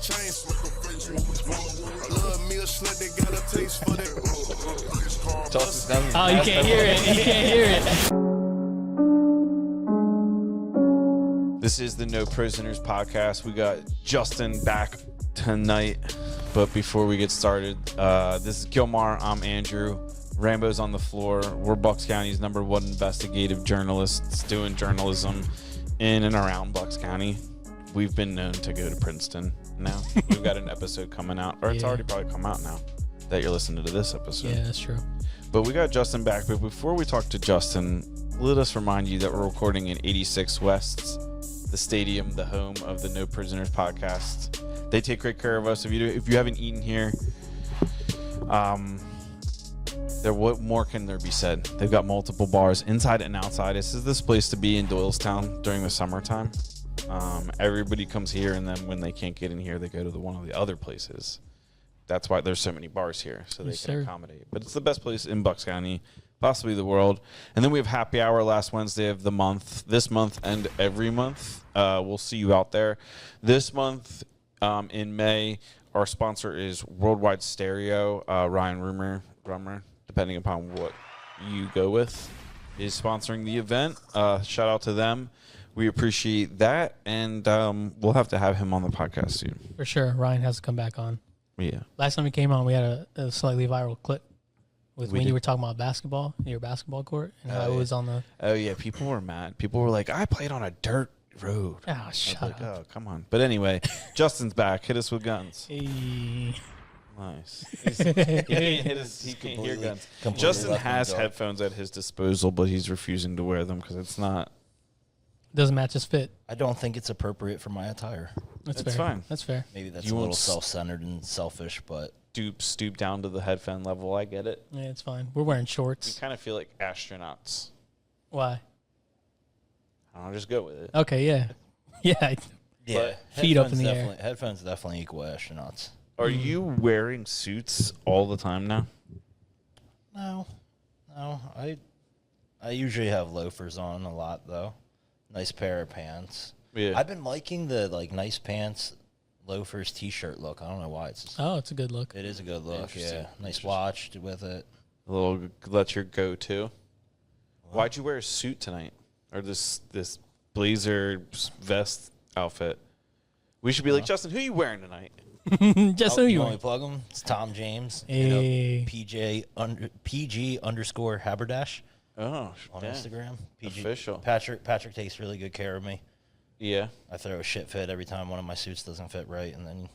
chain smoker. I love me a slut that got a taste for that. Oh, you can't hear it. You can't hear it. This is the No Prisoners podcast. We got Justin back tonight. But before we get started, this is Gilmar. I'm Andrew. Rambo's on the floor. We're Bucks County's #1 investigative journalists doing journalism in and around Bucks County. We've been known to go to Princeton now. We've got an episode coming out, or it's already probably come out now that you're listening to this episode. Yeah, that's true. But we got Justin back. But before we talk to Justin, let us remind you that we're recording in 86 West, the stadium, the home of the No Prisoners podcast. They take great care of us. If you haven't eaten here, what more can there be said? They've got multiple bars inside and outside. This is this place to be in Doylestown during the summertime. Everybody comes here, and then when they can't get in here, they go to one of the other places. That's why there's so many bars here, so they can accommodate. But it's the best place in Bucks County, possibly the world. And then we have happy hour last Wednesday of the month, this month and every month. We'll see you out there. This month, in May, our sponsor is Worldwide Stereo. Ryan Rummer, depending upon what you go with, is sponsoring the event. Shout out to them. We appreciate that, and we'll have to have him on the podcast soon. For sure. Ryan has to come back on. Yeah. Last time he came on, we had a slightly viral clip with when you were talking about basketball, your basketball court, and how it was on the... Oh, yeah. People were mad. People were like, I played on a dirt road. Oh, shut up. Oh, come on. But anyway, Justin's back. Hit us with guns. Hey. Nice. He can't hear guns. Justin has headphones at his disposal, but he's refusing to wear them because it's not... Doesn't match his fit. I don't think it's appropriate for my attire. That's fair. Fine. That's fair. Maybe that's a little self-centered and selfish, but... Stoop down to the headphone level. I get it. Yeah, it's fine. We're wearing shorts. We kind of feel like astronauts. Why? I'll just go with it. Okay, yeah. Yeah. Yeah. Feet up in the air. Headphones definitely equal astronauts. Are you wearing suits all the time now? No. I usually have loafers on a lot, though. Nice pair of pants. Yeah. I've been liking the nice pants, loafers, t-shirt look. I don't know why. It's a good look. It is a good look. Yeah. Nice watch with it. That's your go-to. Why'd you wear a suit tonight, or this blazer vest outfit? We should be like, Justin, who are you wearing tonight? Just so you want me to plug him? It's Tom James. Hey. PG _ Haberdash. Oh, on Instagram. PG. Official. Patrick takes really good care of me. Yeah. I throw a shit fit every time one of my suits doesn't fit right, and then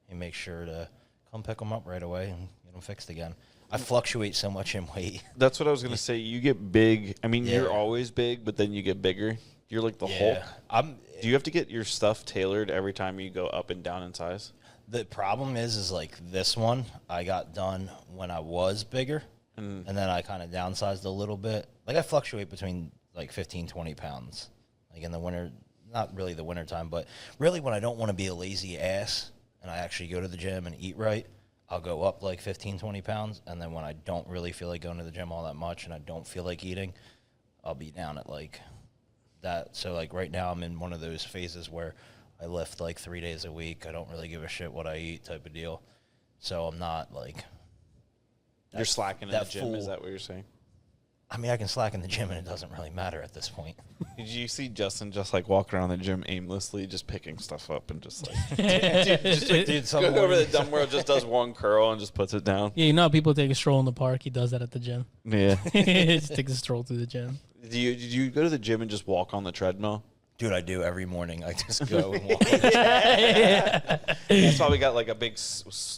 he makes sure to come pick them up right away and get them fixed again. I fluctuate so much in weight. That's what I was going to say. You get big. I mean, you're always big, but then you get bigger. You're like the Hulk. Do you have to get your stuff tailored every time you go up and down in size? The problem is like this one, I got done when I was bigger. And then I kind of downsized a little bit. Like I fluctuate between like 15, 20 pounds. Like in the winter, not really the winter time, but really when I don't want to be a lazy ass and I actually go to the gym and eat right, I'll go up like 15, 20 pounds. And then when I don't really feel like going to the gym all that much and I don't feel like eating, I'll be down at like that. So like right now I'm in one of those phases where I lift like 3 days a week. I don't really give a shit what I eat type of deal. So I'm not like... You're slacking in the gym, is that what you're saying? I mean, I can slack in the gym, and it doesn't really matter at this point. Did you see Justin just like walk around the gym aimlessly, just picking stuff up and just like, dude, go over the dumb world, just does one curl and just puts it down? Yeah, you know how people take a stroll in the park? He does that at the gym. Yeah. Just takes a stroll through the gym. Did you go to the gym and just walk on the treadmill? Dude, I do every morning. I just go and walk. He's probably got like a big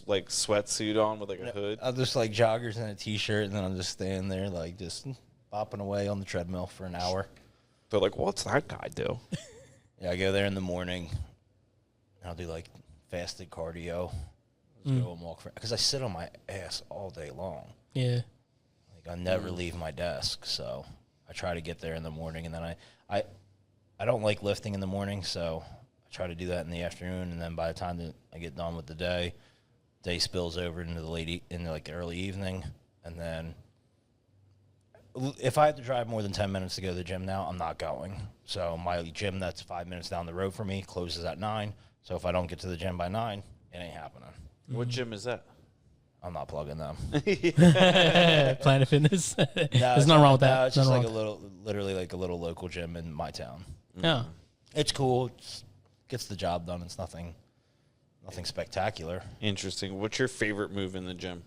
like sweatsuit on with like a hood. I'm just like joggers and a t-shirt, and then I'm just standing there like just bopping away on the treadmill for an hour. They're like, what's that guy do? Yeah, I go there in the morning. And I'll do like fasted cardio. Just go and walk because I sit on my ass all day long. Yeah. Like I never leave my desk, so I try to get there in the morning, and then I don't like lifting in the morning, so I try to do that in the afternoon, and then by the time that I get done with the day spills over into the early evening, and then if I have to drive more than 10 minutes to go to the gym now, I'm not going. So my gym that's 5 minutes down the road for me closes at 9. So if I don't get to the gym by 9, It ain't happening. What gym is that? I'm not plugging them. Planet Fitness. There's nothing wrong with that. No, it's just like literally like a little local gym in my town. Yeah. It's cool. Gets the job done. It's nothing spectacular. Interesting. What's your favorite move in the gym?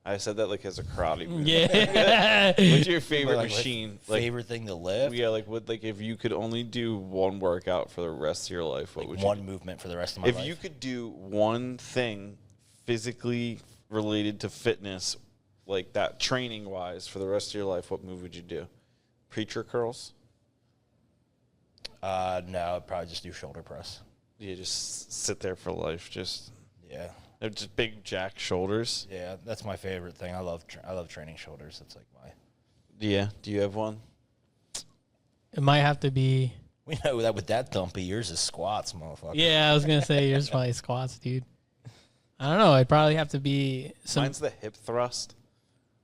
I said that like as a karate move. Yeah. What's your favorite Like, machine? Favorite thing to lift? Yeah, like if you could only do one workout for the rest of your life, what would you do? One movement for the rest of my life. If you could do one thing physically related to fitness, like that training wise for the rest of your life, what move would you do? Preacher curls? No, I'd probably just do shoulder press. You just sit there for life. Yeah. They're just big jack shoulders. Yeah, that's my favorite thing. I love training shoulders. That's like my. Yeah. Do you have one? It might have to be. We know that with that dumpy, yours is squats, motherfucker. Yeah, I was gonna say yours is probably squats, dude. I don't know. It'd probably have to be some. Mine's the hip thrust.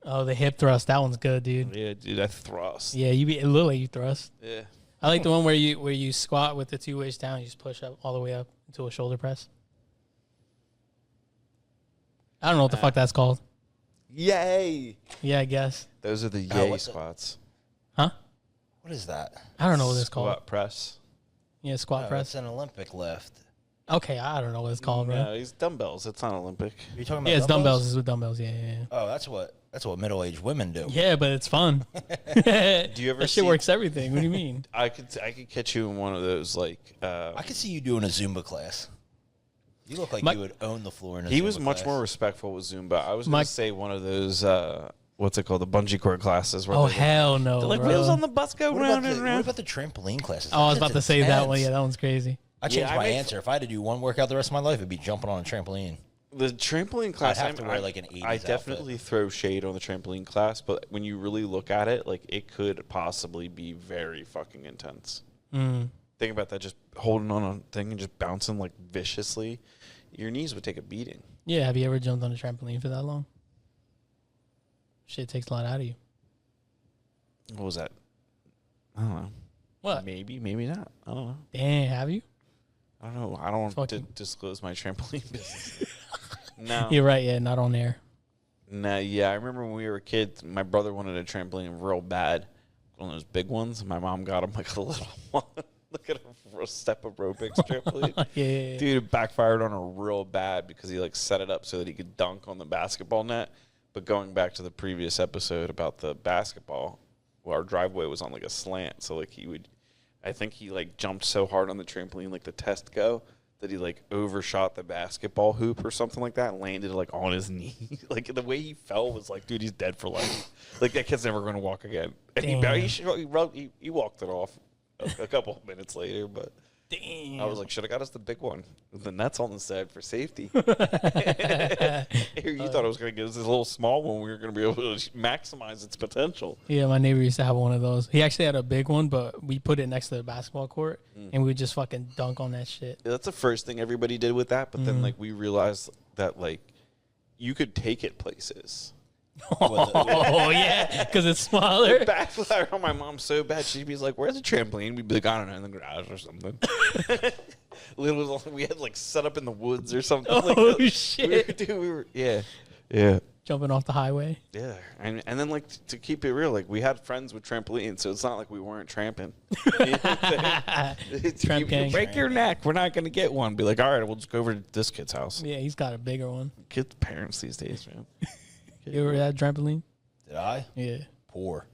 Oh, the hip thrust. That one's good, dude. Yeah, dude, I thrust. Yeah, it look like you thrust. Yeah. I like the one where you squat with the 2 weights down. You just push up all the way up into a shoulder press. I don't know what the fuck that's called. Yay! Yeah, I guess. Those are the Oh, yay what's it? squats. Huh? What is that? I don't know what it's called. Squat press. Yeah, squat No, press. it's an Olympic lift. Okay, I don't know what it's called, bro. No, it's dumbbells. It's not Olympic. Are you talking about Yeah, it's dumbbells. It's with dumbbells. Yeah, yeah, yeah. Oh, that's what middle-aged women do. Yeah, but it's fun. Do you ever that see? shit works everything. What do you mean? I could catch you in one of those like. I could see you doing a Zumba class. You look like you would own the floor in a He Zumba was much class. more respectful with Zumba. I was going My- to say one of those. What's it called? The bungee cord classes. Where Oh they're hell no, like bro. wheels on the bus go What round about, and what round. about the trampoline classes? Oh, I was That about to shit's say that one. intense. Yeah, that one's crazy. I changed I my make- answer. If I had to do one workout the rest of my life, it'd be jumping on a trampoline. The trampoline class. I'd have to wear, like, an I 80s definitely throw shade on the trampoline class, but when you really look at it, like it could possibly be very fucking intense. Think about that, just holding on a thing and just bouncing like viciously. Your knees would take a beating. Yeah, have you ever jumped on a trampoline for that long? Shit takes a lot out of you. What was that? I don't know. What? Maybe not. I don't know. Damn, have you? I don't know. I don't want to Fucking- disclose my trampoline business. No. You're right. Yeah, not on air. Nah, yeah. I remember when we were kids, my brother wanted a trampoline real bad. One of those big ones. My mom got him like a little one. Look at a step aerobics trampoline. Yeah. Dude, it backfired on her real bad because he like set it up so that he could dunk on the basketball net. But going back to the previous episode about the basketball, well, our driveway was on like a slant. So like I think he like jumped so hard on the trampoline, like the test go, that he like overshot the basketball hoop or something like that and landed like on his knee. Like the way he fell was like, dude, he's dead for life. Like that kid's never going to walk again. And he walked it off a couple of minutes later, but Damn. I was like, should have got us the big one. The net's on the side for safety. You thought it was going to get us this little small one. We were going to be able to maximize its potential. Yeah, my neighbor used to have one of those. He actually had a big one, but we put it next to the basketball court, and we would just fucking dunk on that shit. Yeah, that's the first thing everybody did with that. But then like we realized that like you could take it places. Oh, yeah, because it's smaller. Backfire on my mom so bad. She'd be like, where's the trampoline? We'd be like, I don't know, in the garage or something. We had like set up in the woods or something. Oh, like shit. We were, yeah. Jumping off the highway. Yeah. And then like to keep it real, like we had friends with trampolines, so it's not like we weren't tramping. Tramp gang. You break your neck, we're not going to get one. Be like, all right, we'll just go over to this kid's house. Yeah, he's got a bigger one. Kids' parents these days, man. You ever had a trampoline? Did I? Yeah. Poor.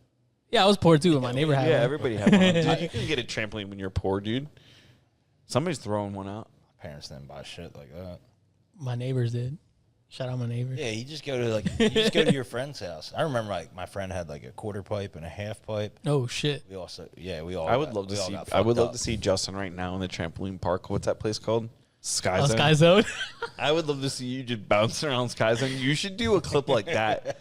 Yeah, I was poor too, but my neighbor had Yeah, one. everybody had one. Dude, you can get a trampoline when you're poor, dude. Somebody's throwing one out. My parents didn't buy shit like that. My neighbors did. Shout out my neighbors. Yeah, you just go to your friend's house. I remember like my friend had like a quarter pipe and a half pipe. Oh, shit. We all. I would love to see. I would love to see Justin right now in the trampoline park. What's that place called? Sky Oh, Zone. Sky Zone. I would love to see you just bounce around Sky Zone. You should do a clip like that.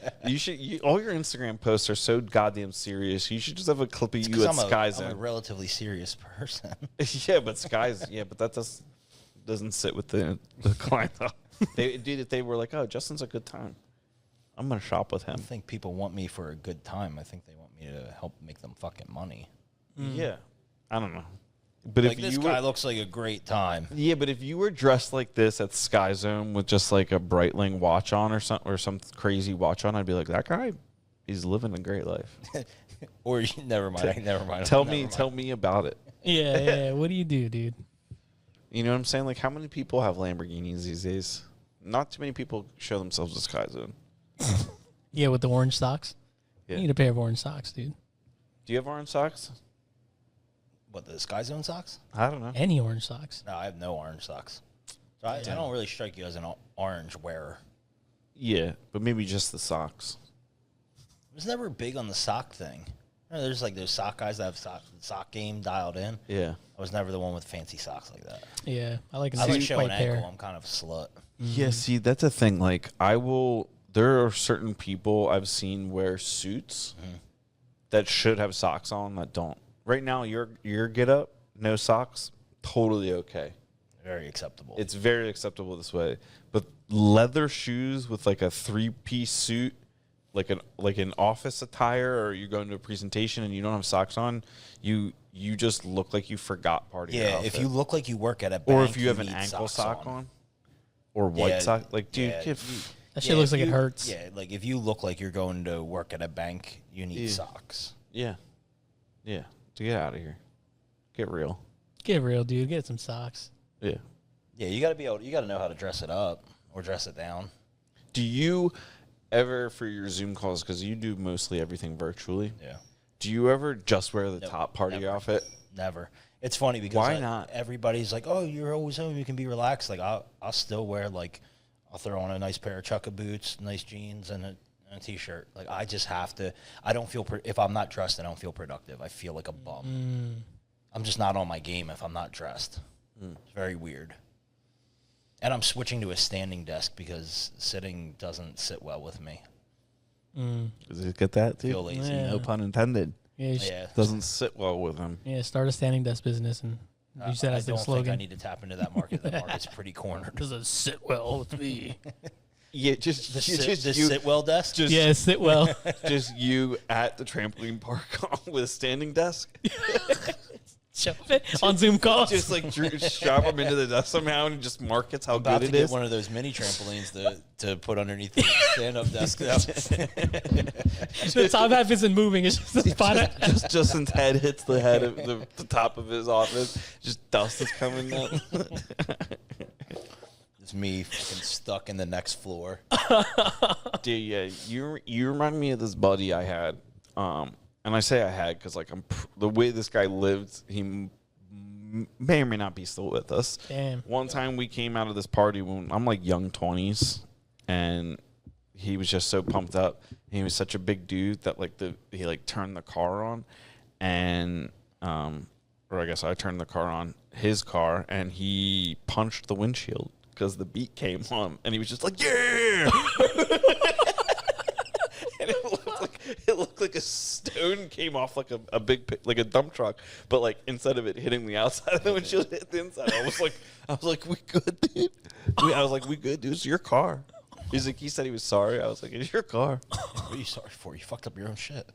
All your Instagram posts are so goddamn serious. You should just have a clip of you at Sky I'm a Zone. relatively serious person. Yeah, but but that doesn't sit with the clientele. They were like, oh, Justin's a good time. I'm gonna shop with him. I think people want me for a good time. I think they want me to help make them fucking money. Yeah, I don't know. But Like, if this you guy were, looks like a great time. yeah, but if you were dressed like this at Sky Zone with just like a Breitling watch on or some crazy watch on, I'd be like, that guy, he's living a great life. Or never mind. Never mind. Tell never me, mind. tell me about it. Yeah. What do you do, dude? You know what I'm saying? Like, how many people have Lamborghinis these days? Not too many people show themselves at Sky Zone. Yeah, with the orange socks. Yeah. You need a pair of orange socks, dude. Do you have orange socks? What, the Sky Zone socks? I don't know. Any orange socks. No, I have no orange socks. So I don't really strike you as an orange wearer. Yeah, but maybe just the socks. I was never big on the sock thing. You know, there's like those sock guys that have sock game dialed in. Yeah. I was never the one with fancy socks like that. Yeah, I like a I like nice showing white ankle. pair. I'm kind of a slut. Yeah, see, that's a thing. Like, there are certain people I've seen wear suits that should have socks on that don't. Right now, your get up, no socks, totally okay. Very acceptable. It's very acceptable this way. But leather shoes with like a 3-piece suit, like an office attire, or you're going to a presentation and you don't have socks on, you just look like you forgot part of your outfit. if you look like you work at a bank, or if you have an need ankle socks sock on, or white sock, like dude, yeah, That shit looks like it hurts. Yeah, like if you look like you're going to work at a bank, you need Yeah. socks. yeah, to get out of here, get real. Get real, dude. Get some socks. Yeah. Yeah, you got to know how to dress it up or dress it down. Do you ever, for your Zoom calls, because you do mostly everything virtually, Yeah. do you ever just wear the Nope, top part of your never. outfit? Never. It's funny because Why not? everybody's like, "Oh, you're always home. You can be relaxed." Like I'll still wear I'll throw on a nice pair of chukka boots, nice jeans, and a t-shirt. Like I just have to. I don't feel if I'm not dressed, I don't feel productive. I feel like a bum. I'm just not on my game if I'm not dressed. It's very weird. And I'm switching to a standing desk because sitting doesn't sit well with me. Does it get that? Dude? Feel lazy. Yeah. No pun intended. Yeah, you should- Yeah. Doesn't sit well with him. yeah. Start a standing desk business and use that I as the don't think I slogan. need to tap into that market. That market's pretty cornered. Doesn't sit well with me. Yeah, just The you, sit well desk. just Yeah, sit well. just you at the trampoline park with a standing desk. Shove it on Zoom calls. Just like strap him into the desk somehow and just markets how About good to it get is. one of those mini trampolines to put underneath the stand-up desk. The top half isn't moving. It's just the spot. Just Justin's head hits the head of the top of his office. Just dust is coming down. It's me fucking stuck in the next floor. Dude, yeah, you remind me of this buddy I had. And I say I had because like the way this guy lived, he may or may not be still with us. Damn. One time we came out of this party when I'm like young 20s, and he was just so pumped up. He was such a big dude that he turned the car on, and or I guess I turned the car on, his car, and he punched the windshield because the beat came on, and he was just like, yeah. And it looked like a stone came off like a big like a dump truck, but like instead of it hitting the outside of the windshield, it hit the inside. I was like, we good, dude? I was like, we good, dude? It's your car. He said he was sorry. I was like, it's your car. What are you sorry for? You fucked up your own shit.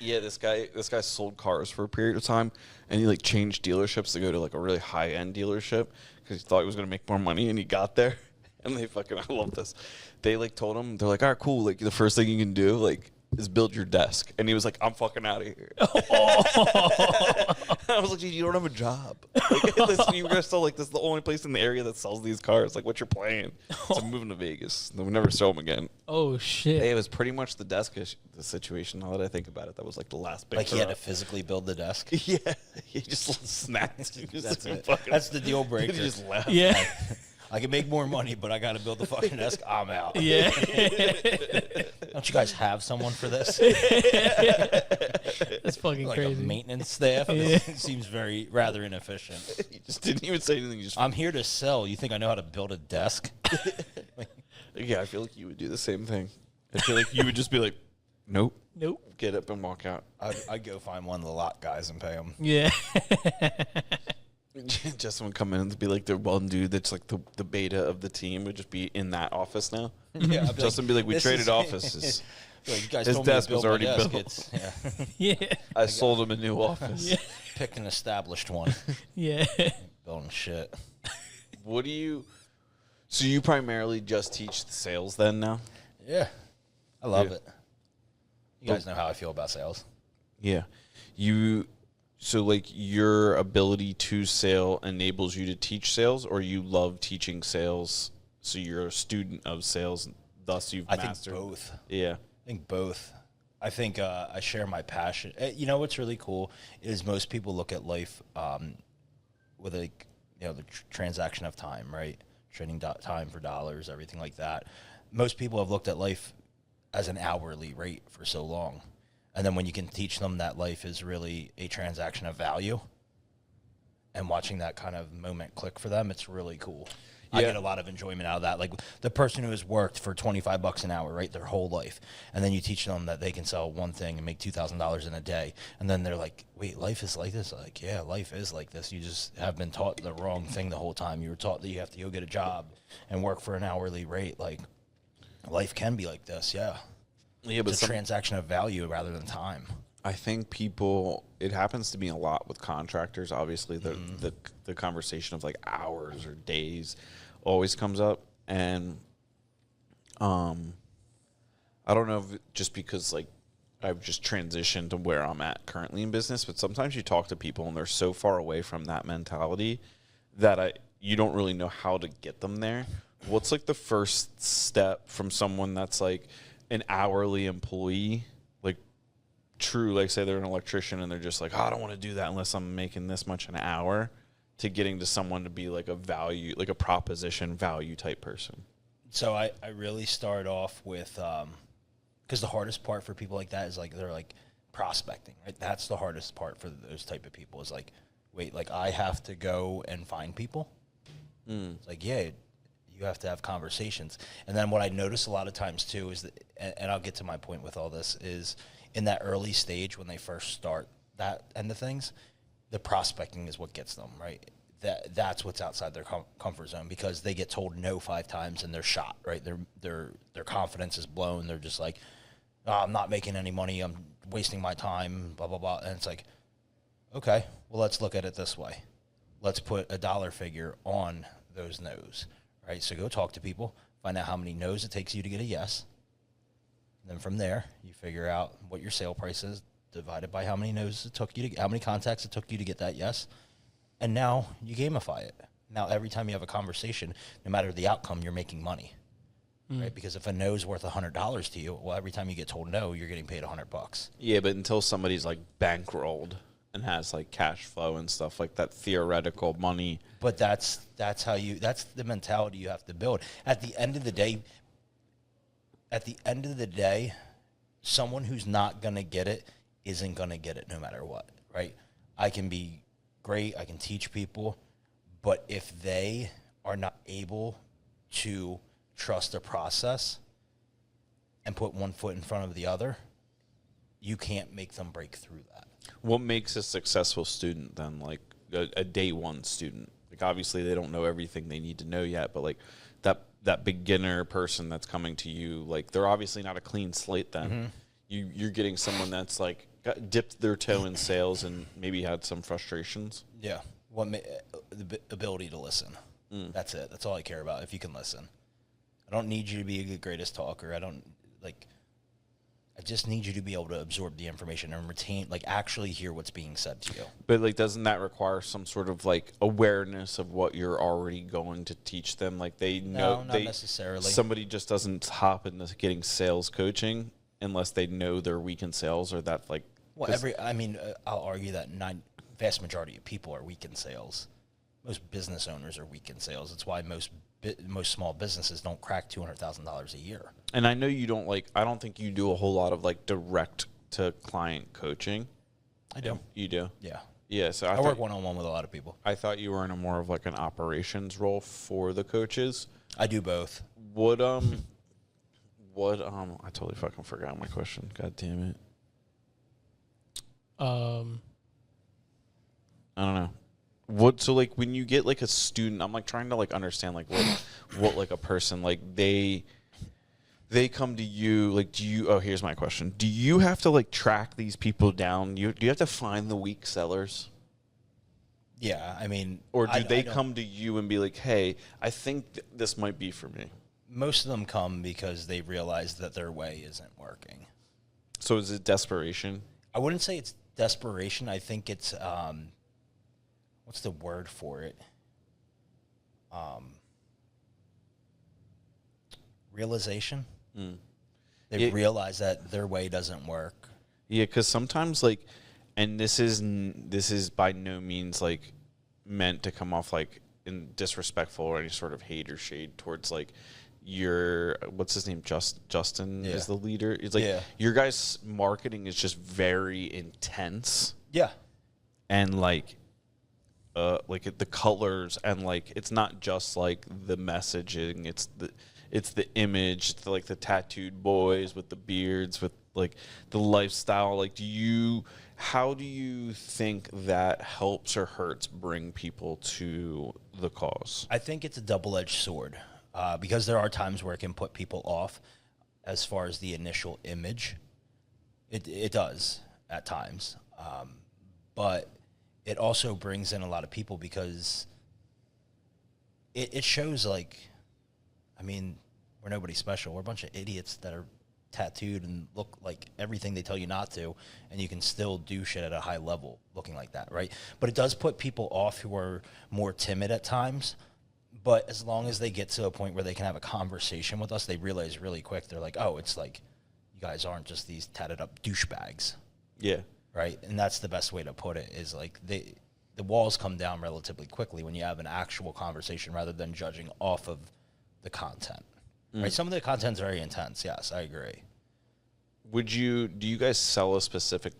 Yeah, this guy sold cars for a period of time, and he like changed dealerships to go to like a really high end dealership because he thought he was gonna make more money, and he got there, and I love this. They like told him, they're like, all right, cool. Like the first thing you can do is build your desk, and he was like, I'm fucking out of here. I was like, dude, you don't have a job. Like, listen, you guys still like this is the only place in the area that sells these cars. Like, what's your plan? So I'm moving to Vegas. Then we never saw him again. Oh shit. It was pretty much the desk the situation. Now that I think about it, that was like the last big. Like he had to hurrah. physically build the desk. Yeah, he just snapped. That's it. That's the deal breaker. He just left. Yeah. I can make more money, but I got to build the fucking desk. I'm out. Yeah. Don't you guys have someone for this? That's fucking Like crazy. a maintenance staff? Yeah. It seems very inefficient. He just didn't even say anything. He just I'm here to sell. You think I know how to build a desk? yeah, I feel like you would do the same thing. I feel like you would just be like, nope, Nope. get up and walk out. I'd go find one of the lot guys and pay them. Yeah. Justin would come in and be like the one dude that's like the beta of the team would just be in that office now. Yeah, I'd be Justin would be like, we "This traded is-" offices. Like, you guys His told me to desk was build my already desk. built. It's- yeah. Yeah. I sold him a new office. Yeah. Picked an established one. Yeah. Building shit. What do you? So you primarily just teach the sales then now? Yeah. I love it. You guys know how I feel about sales. Yeah. So like your ability to sell enables you to teach sales, or you love teaching sales, so you're a student of sales, thus you've mastered? I think both. Yeah. I think both. I think I share my passion. You know what's really cool is most people look at life with the transaction of time, right? Trading time for dollars, everything like that. Most people have looked at life as an hourly rate for so long. And then when you can teach them that life is really a transaction of value and watching that kind of moment click for them, it's really cool. Yeah. I get a lot of enjoyment out of that. Like the person who has worked for $25 an hour, right, their whole life. And then you teach them that they can sell one thing and make $2,000 in a day. And then they're like, wait, life is like this? Like, yeah, life is like this. You just have been taught the wrong thing the whole time. You were taught that you have to go get a job and work for an hourly rate. Like, life can be like this, yeah. Yeah, but it's a transaction of value rather than time. I think it happens to me a lot with contractors. Obviously, the conversation of like hours or days always comes up. And I don't know if just because like I've just transitioned to where I'm at currently in business, but sometimes you talk to people and they're so far away from that mentality that you don't really know how to get them there. What's like the first step from someone that's like an hourly employee, like true, like say they're an electrician and they're just like, oh, I don't want to do that unless I'm making this much an hour, to getting to someone to be like a value, like a proposition value type person? So I really start off with, because the hardest part for people like that is like, they're like prospecting, right? That's the hardest part for those type of people is like, wait, like I have to go and find people? It's like, yeah, you have to have conversations. And then what I notice a lot of times too is that, and I'll get to my point with all this, is in that early stage when they first start that end of things, the prospecting is what gets them, right? That's what's outside their comfort zone, because they get told no 5 times and they're shot, right? Their confidence is blown. They're just like, oh, I'm not making any money. I'm wasting my time, blah, blah, blah. And it's like, okay, well, let's look at it this way. Let's put a dollar figure on those no's. Right, so go talk to people, find out how many no's it takes you to get a yes. And then from there, you figure out what your sale price is divided by how many no's it took you to, how many contacts it took you to get that yes. And now you gamify it. Now every time you have a conversation, no matter the outcome, you're making money, right? Because if a no is worth $100 to you, well, every time you get told no, you're getting paid $100. Yeah, but until somebody's like bankrolled and has like cash flow and stuff like that, theoretical money. But that's the mentality you have to build. At the end of the day, someone who's not going to get it isn't going to get it no matter what, right? I can be great, I can teach people, but if they are not able to trust the process and put one foot in front of the other, you can't make them break through that. What makes a successful student then, like a day one student? Like obviously they don't know everything they need to know yet, but like that beginner person that's coming to you, like they're obviously not a clean slate then. You're getting someone that's like dipped their toe in sales and maybe had some frustrations. Yeah. The ability to listen. That's it. That's all I care about. If you can listen. I don't need you to be the greatest talker. I just need you to be able to absorb the information and retain, like actually hear what's being said to you. But like, doesn't that require some sort of like awareness of what you're already going to teach them? Like they know, no, not necessarily. Somebody just doesn't hop into getting sales coaching unless they know they're weak in sales, or that like. Well, I'll argue that vast majority of people are weak in sales. Most business owners are weak in sales. That's why most small businesses don't crack $200,000 a year. And I know you don't I don't think you do a whole lot of like direct to client coaching. I do. You do? Yeah. Yeah. So I work one-on-one with a lot of people. I thought you were in a more of like an operations role for the coaches. I do both. I totally fucking forgot my question. God damn it. I don't know. So like when you get like a student, I'm like trying to like understand like what like a person, like they come to you, like here's my question. Do you have to like track these people down? Do you have to find the weak sellers? Yeah, I mean, Or do they I don't- come to you and be like, hey, I think this might be for me? Most of them come because they realize that their way isn't working. So is it desperation? I wouldn't say it's desperation. I think it's what's the word for it? Realization. They realize that their way doesn't work. Yeah, because sometimes, like, and this is by no means, like, meant to come off, like, in disrespectful or any sort of hate or shade towards, like, what's his name? Justin is the leader. It's like your guys' marketing is just very intense. Yeah. And like the colors, and like it's not just like the messaging, it's the image, like the tattooed boys with the beards, with like the lifestyle. Like, how do you think that helps or hurts bring people to the cause? I think it's a double-edged sword because there are times where it can put people off as far as the initial image. It does at times. But it also brings in a lot of people because it shows, like, I mean, we're nobody special. We're a bunch of idiots that are tattooed and look like everything they tell you not to, and you can still do shit at a high level looking like that, right? But it does put people off who are more timid at times. But as long as they get to a point where they can have a conversation with us, they realize really quick, they're like, oh, it's like, you guys aren't just these tatted up douchebags. Yeah. Right? And that's the best way to put it, is like the walls come down relatively quickly when you have an actual conversation rather than judging off of the content. Right? Some of the content's very intense. Yes, I agree. Do you guys sell a specific,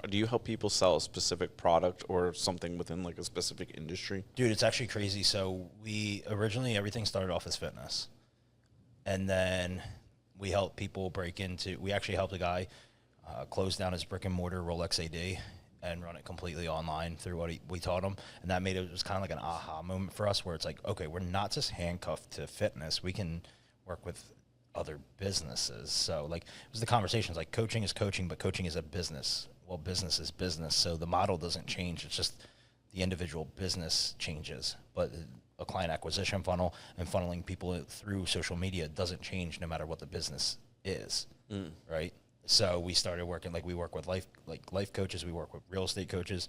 do you help people sell a specific product or something within like a specific industry? Dude, it's actually crazy. So originally everything started off as fitness. And then we helped people we actually helped a guy close down his brick and mortar Rolex AD and run it completely online through what we taught him. And that made it was kind of like an aha moment for us, where it's like, okay, we're not just handcuffed to fitness. We can work with other businesses. So like, it was the conversations like, coaching is coaching, but coaching is a business. Well, business is business. So the model doesn't change. It's just the individual business changes. But a client acquisition funnel and funneling people through social media doesn't change no matter what the business is. Right? So we started working, like, we work with life coaches. We work with real estate coaches.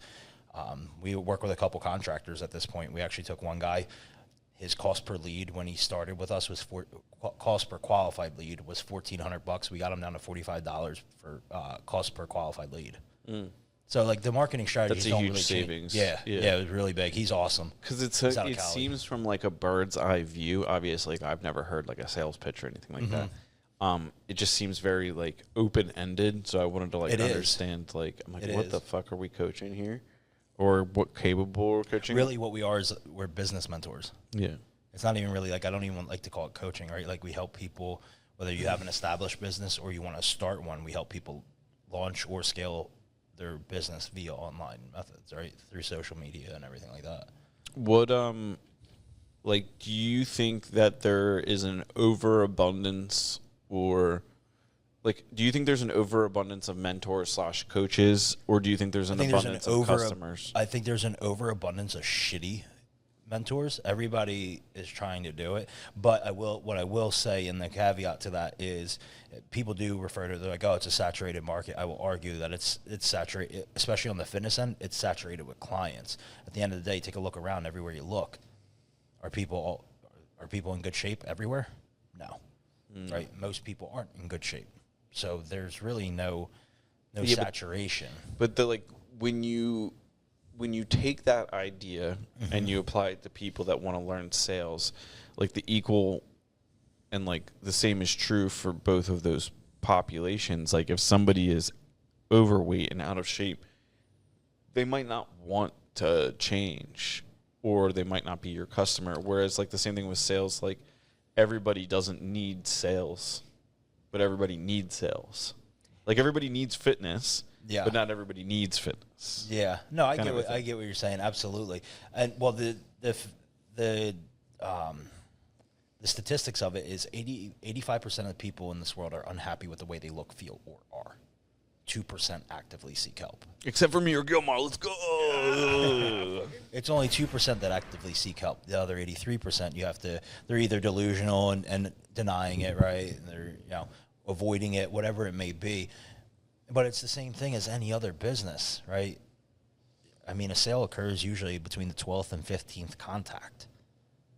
We work with a couple contractors at this point. We actually took one guy. His cost per lead when he started with us was cost per qualified lead was $1,400. We got him down to $45 for cost per qualified lead. So like the marketing strategies, that's a huge savings. Yeah, it was really big. He's awesome. Because it seems from like a bird's eye view. Obviously, like, I've never heard like a sales pitch or anything like that. It just seems very like open ended. So I wanted to like understand. Like, I'm like, what the fuck are we coaching here? Or what capable we're coaching? Really, what we are is we're business mentors. Yeah. It's not even really like, I don't even like to call it coaching, right? Like, we help people, whether you have an established business or you want to start one, we help people launch or scale their business via online methods, right? Through social media and everything like that. What, like, do you think that there is an overabundance, or like, do you think there's an overabundance of mentors / coaches, or do you think there's an abundance of customers? I think there's an overabundance of shitty mentors. Everybody is trying to do it, but what I will say, and the caveat to that is, people do refer to it, they're like, oh, it's a saturated market. I will argue that it's saturated, especially on the fitness end. It's saturated with clients. At the end of the day, take a look around. Everywhere you look, are people in good shape everywhere? No, right? Most people aren't in good shape. So there's really no saturation. But when you take that idea and you apply it to people that want to learn sales, like the equal and like the same is true for both of those populations. Like, if somebody is overweight and out of shape, they might not want to change, or they might not be your customer. Whereas like the same thing with sales, like, everybody doesn't need sales, but everybody needs sales. Like, everybody needs fitness, but not everybody needs fitness. Yeah, no, I get what you're saying, absolutely. And well, the statistics of it is 85% of the people in this world are unhappy with the way they look, feel, or are. 2% actively seek help. Except for me or Gilmar, let's go. It's only 2% that actively seek help. The other 83%, they're either delusional and denying it, right? And they're avoiding it, whatever it may be. But it's the same thing as any other business, right? I mean, a sale occurs usually between the 12th and 15th contact.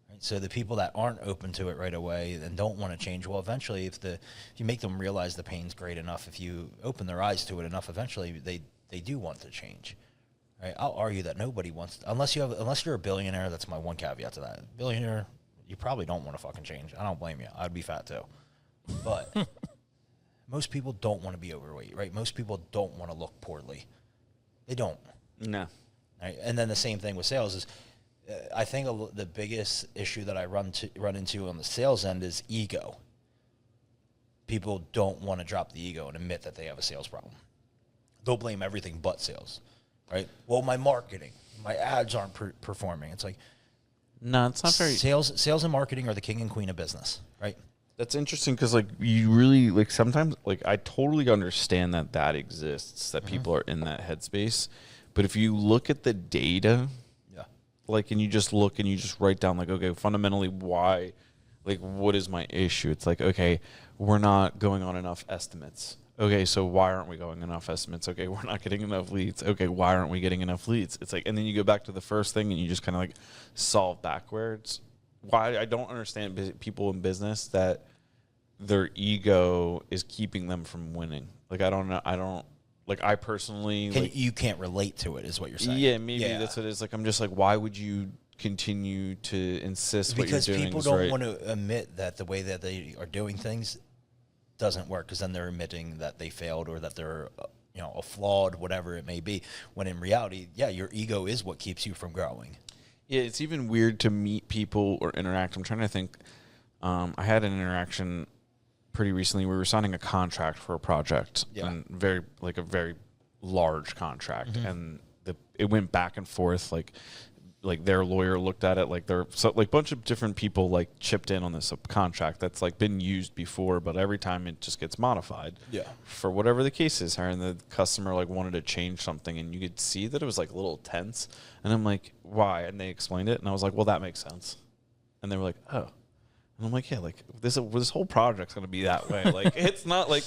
Right? So the people that aren't open to it right away and don't want to change, well, eventually, if you make them realize the pain's great enough, if you open their eyes to it enough, eventually they do want to change. Right? I'll argue that nobody wants to, unless you're a billionaire. That's my one caveat to that. Billionaire, you probably don't want to fucking change. I don't blame you. I'd be fat too. But most people don't want to be overweight, right? Most people don't want to look poorly. They don't. No. Right? And then the same thing with sales is, I think the biggest issue that I run into on the sales end is ego. People don't want to drop the ego and admit that they have a sales problem. They'll blame everything but sales, right? Well, my marketing, my ads aren't performing. It's like, no, it's not very. Sales and marketing are the king and queen of business, right? That's interesting because, like, you really, like, sometimes, like, I totally understand that exists, that people are in that headspace. But if you look at the data, like, and you just look and you just write down, like, okay, fundamentally, why, like, what is my issue? It's like, okay, we're not going on enough estimates. Okay, so why aren't we going enough estimates? Okay, we're not getting enough leads. Okay, why aren't we getting enough leads? It's like, and then you go back to the first thing and you just kind of, like, solve backwards. Why I don't understand people in business that their ego is keeping them from winning. Like, I don't know. Like, I personally... you can't relate to it, is what you're saying. Yeah, maybe that's what it is. Like, I'm just like, why would you continue to insist because what you're doing people is don't right? want to admit that the way that they are doing things doesn't work, because then they're admitting that they failed or that they're a flawed, whatever it may be, when in reality, your ego is what keeps you from growing. Yeah, it's even weird to meet people or interact. I'm trying to think. I had an interaction pretty recently. We were signing a contract for a project, and a very large contract, and it went back and forth. Like their lawyer looked at it, like bunch of different people like chipped in on this contract that's like been used before, but every time it just gets modified. Yeah. For whatever the case is, and the customer like wanted to change something, and you could see that it was like a little tense, and I'm like, why? And they explained it, and I was like, well, that makes sense. And they were like, oh. And I'm like, yeah, like this whole project's gonna be that way. Like, it's not like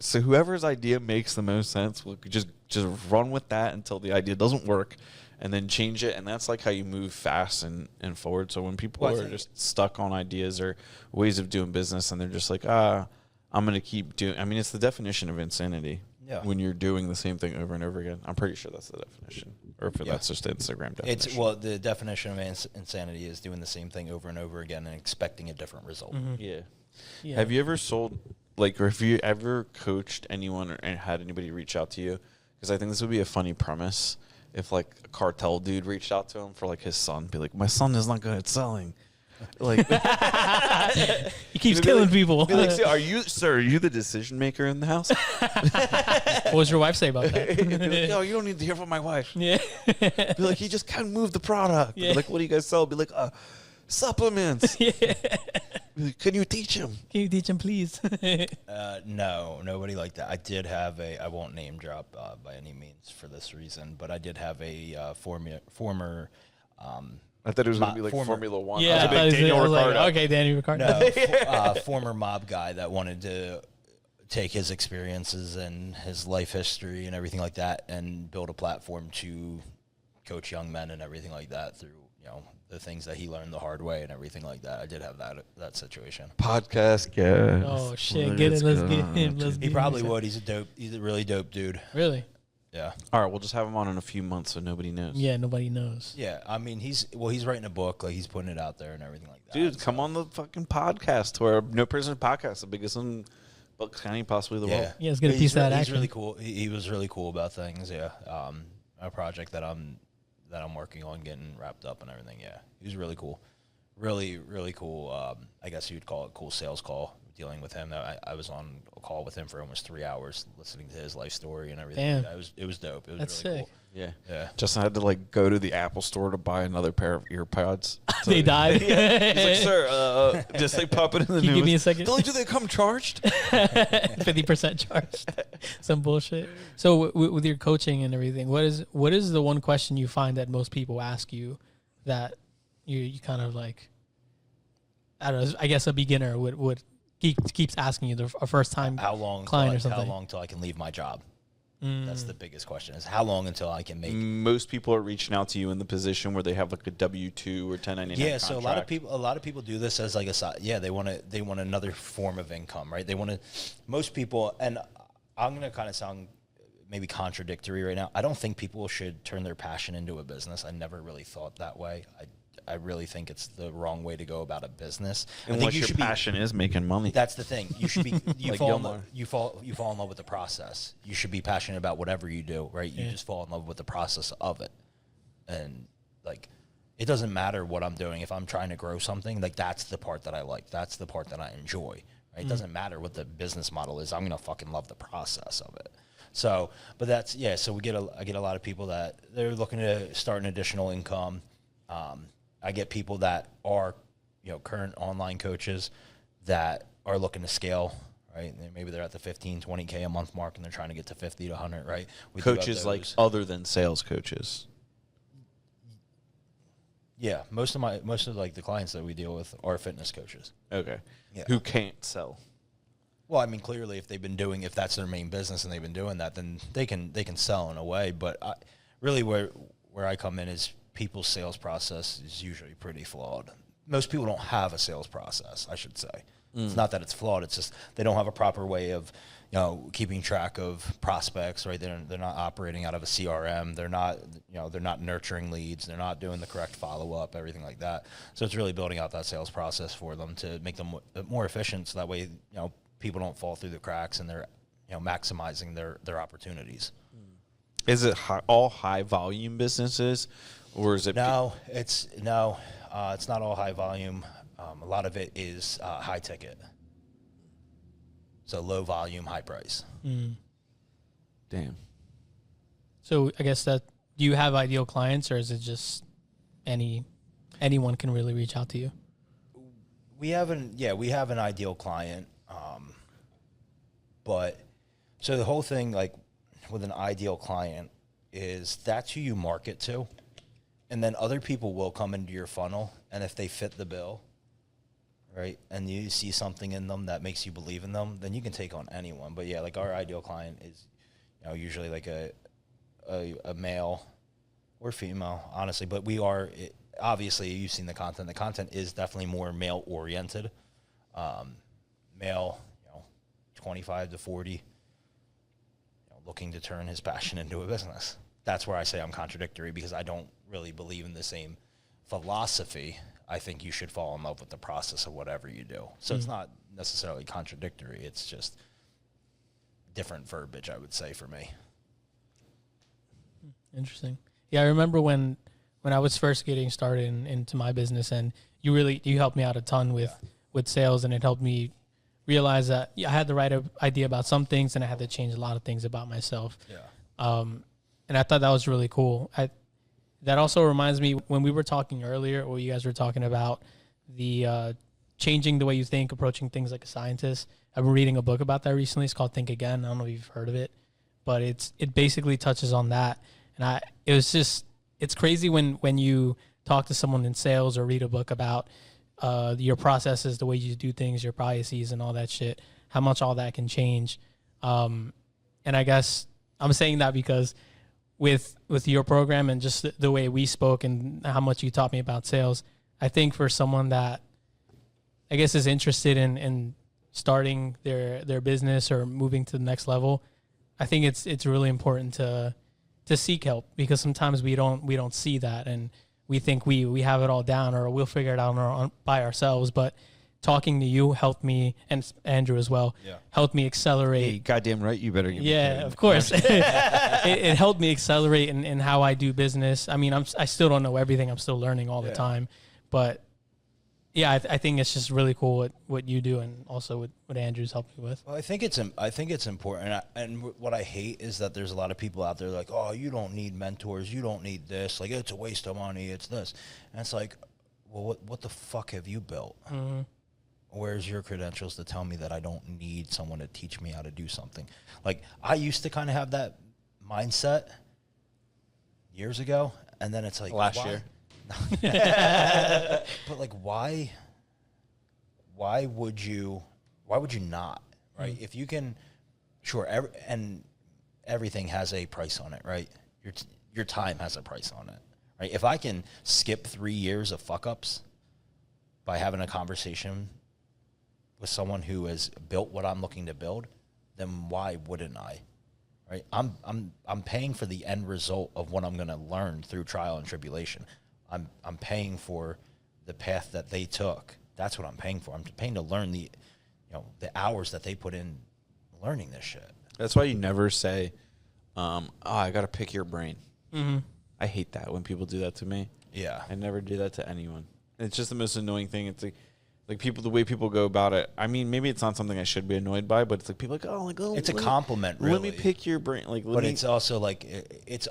so whoever's idea makes the most sense, we'll just run with that until the idea doesn't work, and then change it. And that's like how you move fast and forward. So when people are just stuck on ideas or ways of doing business, and they're just like, I'm gonna keep doing. I mean, it's the definition of insanity. Yeah. When you're doing the same thing over and over again. I'm pretty sure that's the definition. Or if that's just the Instagram definition. The definition of insanity is doing the same thing over and over again and expecting a different result. Mm-hmm. Yeah. Have you ever sold, like, or have you ever coached anyone or had anybody reach out to you? Because I think this would be a funny premise if, like, a cartel dude reached out to him for, like, his son. Be like, my son is not good at selling. Like, he keeps killing people. Be like, are you the decision maker in the house? What does your wife say about that? Be like, no, you don't need to hear from my wife. Yeah. Be like, he just can't move the product. Yeah. Like, what do you guys sell? Be like, supplements. Yeah. Like, can you teach him? Can you teach him, please? No, nobody like that. I did have I won't name drop by any means for this reason, but I did have a former. I thought it was going to be like Formula One. Yeah, Daniel Ricciardo. Okay, Daniel Ricciardo. No, former mob guy that wanted to take his experiences and his life history and everything like that and build a platform to coach young men and everything like that through, the things that he learned the hard way and everything like that. I did have that situation. Podcast guest. Oh, shit. Get it. Let's get him. He probably would. He's a really dope dude. Really? Yeah. All right, we'll just have him on in a few months so nobody knows. Yeah, nobody knows. Yeah, I mean, he's writing a book, like he's putting it out there and everything like that. Dude, come on the fucking podcast tour. No Prisoner Podcast, the biggest in Bucks County, possibly the world. Yeah, let's get a piece of that action. He's really cool. He was really cool about things, yeah. A project that I'm working on getting wrapped up and everything, yeah. He was really cool. Really, really cool. I guess you'd call it a cool sales call dealing with him. I was on a call with him for almost 3 hours, listening to his life story and everything. Damn. Yeah, it was dope. It was That's really sick. cool. Yeah. Justin had to like go to the Apple store to buy another pair of earpods. So They died. Yeah. He's like, sir, just like pop it in the Can you news. give me a second? Do they come charged? 50% charged. Some bullshit. So with your coaching and everything, what is the one question you find that most people ask you that you kind of like, I don't know, I guess a beginner would keeps asking you, a first time client or something. How long till I can leave my job? That's the biggest question, is how long until I can make Most people are reaching out to you in the position where they have like a W-2 or 1099 Yeah, contract. so a lot of people do this as like a side. Yeah, they want another form of income, right? Most people, and I'm going to kind of sound maybe contradictory right now. I don't think people should turn their passion into a business. I never really thought that way. I really think it's the wrong way to go about a business. I think Unless your passion is making money. That's the thing. You should be you Like fall Gilmore. you fall in love with the process. You should be passionate about whatever you do, right? You just fall in love with the process of it. And like it doesn't matter what I'm doing. If I'm trying to grow something, like that's the part that I like. That's the part that I enjoy. Right? It doesn't matter what the business model is. I'm gonna fucking love the process of it. So, but that's So I get a lot of people that they're looking to start an additional income. I get people that are, current online coaches that are looking to scale, right? Maybe they're at the 15, 20K a month mark and they're trying to get to 50 to 100, right? Coaches like other than sales coaches. Yeah, most of like the clients that we deal with are fitness coaches. Okay. Yeah. Who can't sell. Well, I mean, clearly, if that's their main business and they've been doing that, then they can sell in a way. But really, where I come in is people's sales process is usually pretty flawed. Most people don't have a sales process, I should say. It's not that it's flawed; it's just they don't have a proper way of, keeping track of prospects. Right? They're not operating out of a CRM. They're not nurturing leads. They're not doing the correct follow up, everything like that. So it's really building out that sales process for them to make them more efficient. So that way, people don't fall through the cracks and they're maximizing their opportunities. Is it all high volume businesses, or is it? No, it's not all high volume. A lot of it is high ticket. So low volume, high price. Damn. So I guess do you have ideal clients, or is it just anyone can really reach out to you? We have an ideal client. But so the whole thing, like with an ideal client, is that's who you market to. And then other people will come into your funnel. And if they fit the bill, right, and you see something in them that makes you believe in them, then you can take on anyone. But yeah, like our ideal client is, usually like a male or female, honestly. But obviously, you've seen the content. The content is definitely more male oriented. Male, 25 to 40, looking to turn his passion into a business. That's where I say I'm contradictory, because I don't really believe in the same philosophy. I think you should fall in love with the process of whatever you do. So it's not necessarily contradictory. It's just different verbiage, I would say, for me. Interesting. Yeah, I remember when I was first getting started into my business, and you helped me out a ton with sales, and it helped me realize that I had the right idea about some things, and I had to change a lot of things about myself. Yeah. And I thought that was really cool. That also reminds me, when we were talking earlier, or you guys were talking about the changing the way you think, approaching things like a scientist. I've been reading a book about that recently. It's called Think Again. I don't know if you've heard of it, but it basically touches on that. And it's crazy when you talk to someone in sales or read a book about your processes, the way you do things, your biases and all that shit, how much all that can change. And I guess I'm saying that because with your program and just the way we spoke and how much you taught me about sales, I think for someone that I guess is interested in starting their business or moving to the next level, I think it's really important to seek help, because sometimes we don't see that, and we think we have it all down, or we'll figure it out by ourselves. But talking to you helped me, and Andrew as well, helped me accelerate. Hey, goddamn right, you better get me paid. Of course. it helped me accelerate in how I do business. I mean, I still don't know everything. I'm still learning all the time, but Yeah, I think it's just really cool what you do, and also what Andrew's helped you with. Well, I think it's important, and what I hate is that there's a lot of people out there like, oh, you don't need mentors, you don't need this, like it's a waste of money, it's this, and it's like, well, what the fuck have you built? Mm-hmm. Where's your credentials to tell me that I don't need someone to teach me how to do something? Like I used to kind of have that mindset years ago, and then it's like Last year. But like, why would you not, right? If you can, sure, everything has a price on it, right? Your time has a price on it, right? If I can skip 3 years of fuck ups by having a conversation with someone who has built what I'm looking to build, then why wouldn't I? Right? I'm paying for the end result of what I'm going to learn through trial and tribulation. I'm paying for the path that they took. That's what I'm paying for. I'm paying to learn the hours that they put in learning this shit. That's why you never say, I got to pick your brain. Mm-hmm. I hate that when people do that to me. Yeah. I never do that to anyone. It's just the most annoying thing. It's like people, the way people go about it. I mean, maybe it's not something I should be annoyed by, but it's like people it's a compliment, really. Let me pick your brain. But it's also like,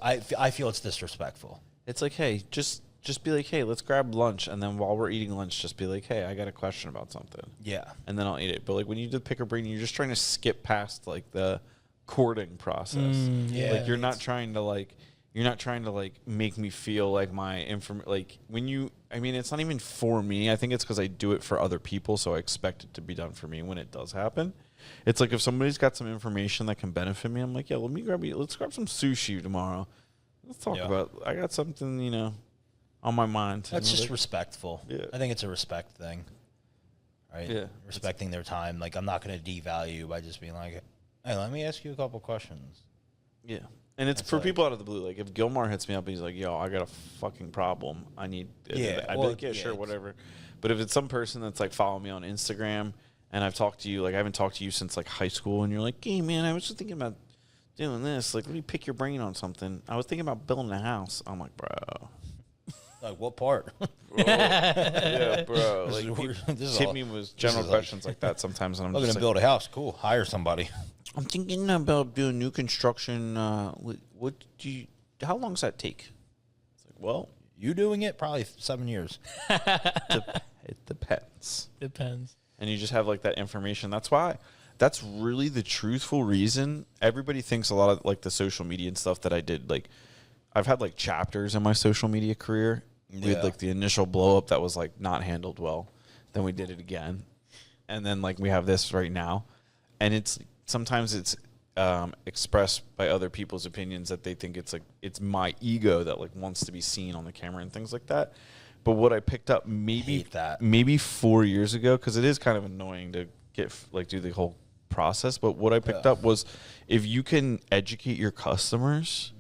I feel it's disrespectful. It's like, hey, just be like, hey, let's grab lunch, and then while we're eating lunch, just be like, hey, I got a question about something. Yeah. And then I'll eat it. But like when you do pick a brain, you're just trying to skip past like the courting process. Yeah. Like you're not trying to make me feel like my I mean, it's not even for me. I think it's because I do it for other people, so I expect it to be done for me when it does happen. It's like if somebody's got some information that can benefit me, I'm like, yeah, let's grab some sushi tomorrow. Let's talk about, I got something, on my mind. That's just respectful. Yeah. I think it's a respect thing, right? Yeah. Respecting their time. Like, I'm not going to devalue by just being like, hey, let me ask you a couple questions. Yeah. And it's for people out of the blue. Like, if Gilmar hits me up and he's like, yo, I got a fucking problem. I need... I'd be like, yeah, sure, whatever. But if it's some person that's, like, following me on Instagram and I've talked to you, like, I haven't talked to you since, like, high school, and you're like, hey, man, I was just thinking about doing this. Like, let me pick your brain on something. I was thinking about building a house. I'm like, bro... Like, what part? Yeah, bro. Like, this hit me with general questions like that sometimes, and I'm looking just to build a house. Cool. Hire somebody. I'm thinking about doing new construction. How long does that take? It's like, well, You doing it? Probably 7 years. it depends. Depends. And you just have like that information. That's really the truthful reason. Everybody thinks a lot of like the social media and stuff that I did. Like, I've had like chapters in my social media career. We had like the initial blow up that was like not handled well. Then we did it again. And then like we have this right now. And sometimes it's expressed by other people's opinions that they think it's like, it's my ego that like wants to be seen on the camera and things like that. But what I picked up maybe 4 years ago, because it is kind of annoying to do the whole process. But what I picked up was if you can educate your customers,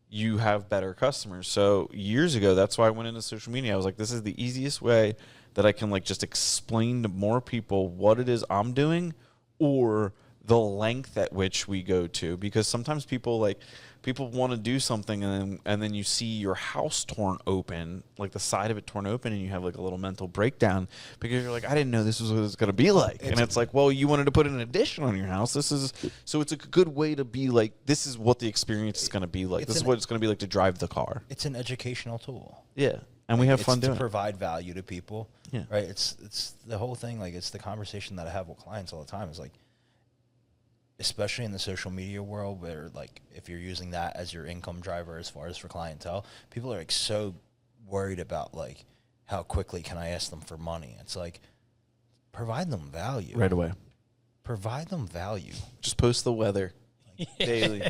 you have better customers. So years ago, that's why I went into social media. I was like, this is the easiest way that I can like just explain to more people what it is I'm doing or the length at which we go to. Because sometimes people want to do something and then you see your house torn open, like the side of it torn open, and you have like a little mental breakdown because you're like, I didn't know this was what it's going to be like. And it's like, well, you wanted to put an addition on your house. So it's a good way to be like, this is what the experience is going to be like. This is what it's going to be like to drive the car. It's an educational tool. Yeah. And we have fun doing it. To provide value to people. Yeah. Right? It's the whole thing. Like, it's the conversation that I have with clients all the time. Is like, especially in the social media world where, like, if you're using that as your income driver as far as for clientele, people are, like, so worried about, like, how quickly can I ask them for money? It's like, provide them value. Right away. Provide them value. Just post the weather daily.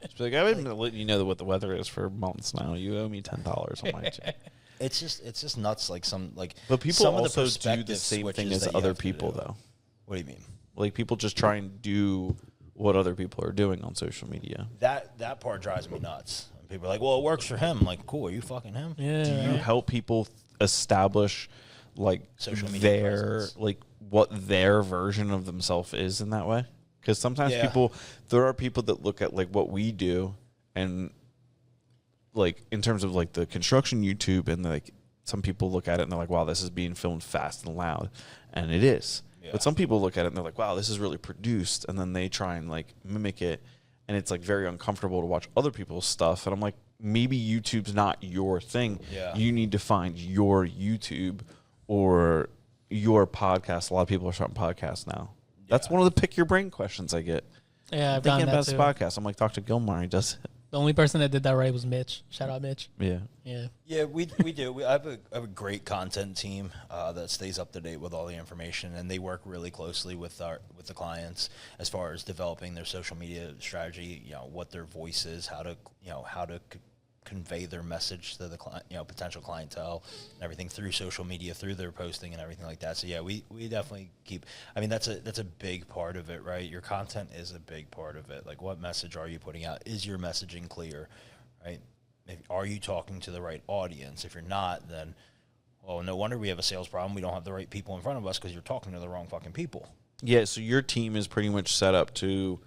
Just be like, I've been letting you know what the weather is for months now. You owe me $10 on my check. It's just nuts. Like, but people some also of the do the same thing as other people, though. What do you mean? Like, people just try and do what other people are doing on social media. That part drives me nuts. And people are like, well, it works for him. I'm like, cool, are you fucking him? Yeah. Do you help people establish, like, social media presence? like, what their version of themselves is in that way? Because sometimes there are people that look at, like, what we do and, like, in terms of, like, the construction YouTube and, like, some people look at it and they're like, wow, this is being filmed fast and loud. And it is. Yeah. But some people look at it and they're like, wow, this is really produced. And then they try and like mimic it. And it's like very uncomfortable to watch other people's stuff. And I'm like, maybe YouTube's not your thing. Yeah. You need to find your YouTube or your podcast. A lot of people are starting podcasts now. Yeah. That's one of the pick your brain questions I get. Yeah, I've done that too. Podcast. I'm like, Dr. Gilmore, he does it. The only person that did that right was Mitch. Shout out, Mitch. Yeah. Yeah. Yeah, we do. I have a great content team that stays up to date with all the information, and they work really closely with the clients as far as developing their social media strategy. You know, what their voice is, how to convey their message to the client, potential clientele, and everything through social media, through their posting and everything like that. So yeah, we definitely keep. I mean, that's a big part of it, right? Your content is a big part of it. Like, what message are you putting out? Is your messaging clear, right? Are you talking to the right audience? If you're not, then, well, no wonder we have a sales problem. We don't have the right people in front of us because you're talking to the wrong fucking people. Yeah, so your team is pretty much set up to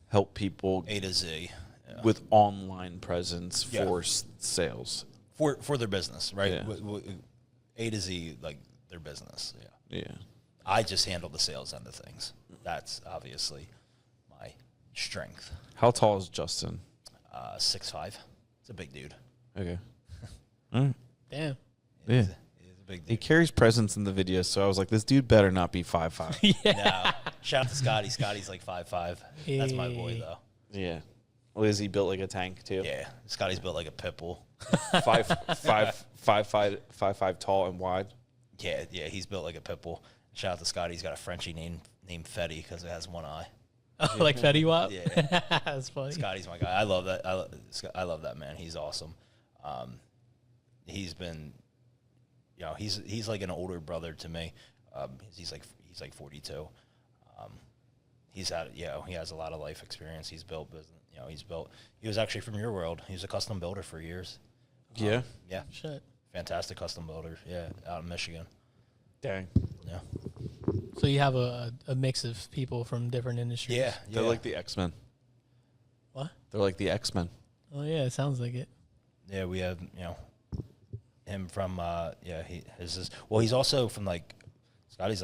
help people A to Z. Yeah. with online presence Yeah. for sales. For their business, right? Yeah. A to Z, like their business. Yeah. Yeah. I just handle the sales end of things. That's obviously my strength. How tall is Justin? 6'5". It's a big dude. Okay. All right. Damn. Yeah. He's a big He dude. carries presence in the video, so I was like, this dude better not be 5'5". No. Shout out to Scotty. Scotty's like 5'5". That's my boy, though. Yeah. Well, is he built like a tank too? Yeah. Scotty's built like a pit bull. 5'5" tall and wide. Yeah, he's built like a pit bull. Shout out to Scotty. He's got a Frenchie named Fetty because it has one eye. Oh, like Fetty Wap? Yeah. That's funny. Scotty's my guy. I love that. I love that man. He's awesome. He's been, he's like an older brother to me. He's like 42. He has a lot of life experience. He's built business. He was actually from your world. He was a custom builder for years. Yeah. Yeah. Shit. Fantastic custom builder. Yeah. Out in Michigan. Dang. Yeah. So you have a mix of people from different industries. Yeah. They're like the X-Men. What? They're like the X-Men. Oh yeah, it sounds like it. Yeah, we have, him from, he's also from Scotty's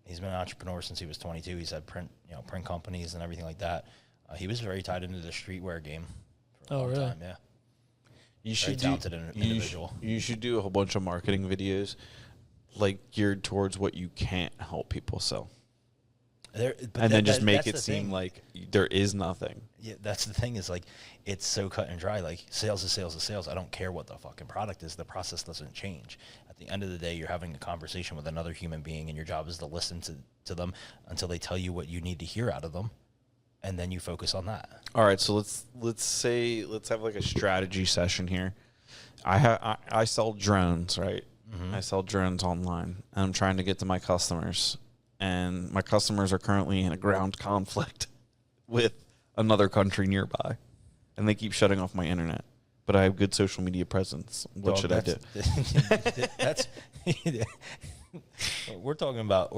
he's been an entrepreneur since he was 22. He's had print companies and everything like that. He was very tied into the streetwear game for a long time, yeah. You Very should talented individual. You should do a whole bunch of marketing videos geared towards what you can't help people sell. Then just make it seem like there is nothing. Yeah, that's the thing is it's so cut and dry. Like, sales is sales is sales. I don't care what the fucking product is. The process doesn't change. At the end of the day, you're having a conversation with another human being, and your job is to listen to them until they tell you what you need to hear out of them, and then you focus on that. All right, so let's have a strategy session here. I sell drones, right? Mm-hmm. I sell drones online, and I'm trying to get to my customers. And my customers are currently in a ground conflict with another country nearby. And they keep shutting off my internet. But I have good social media presence. What should I do? That's we're talking about